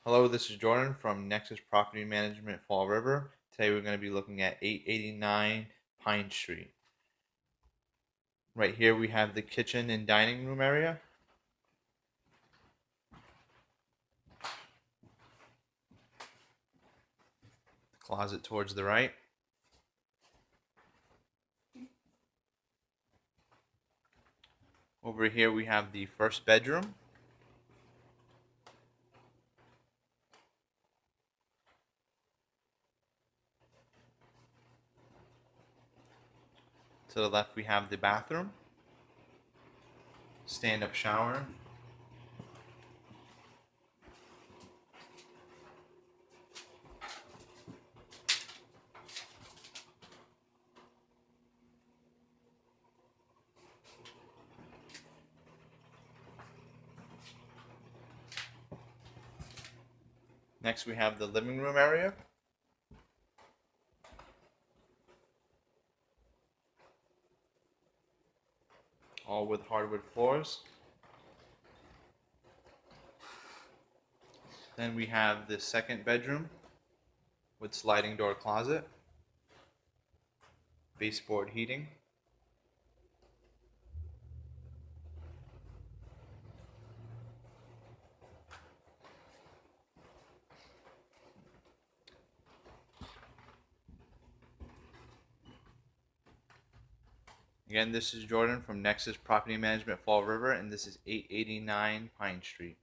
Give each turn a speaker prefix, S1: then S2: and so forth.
S1: Hello, this is Jordan from Nexus Property Management Fall River. Today we're going to be looking at 889 Pine Street. Right here we have the kitchen and dining room area. The closet towards the right. Over here we have the first bedroom. To the left we have the bathroom. Stand-up shower. Next we have the living room area. All with hardwood floors. Then we have the second bedroom with sliding door closet, baseboard heating. Again, this is Jordan from Nexus Property Management Fall River, and this is 889 Pine Street.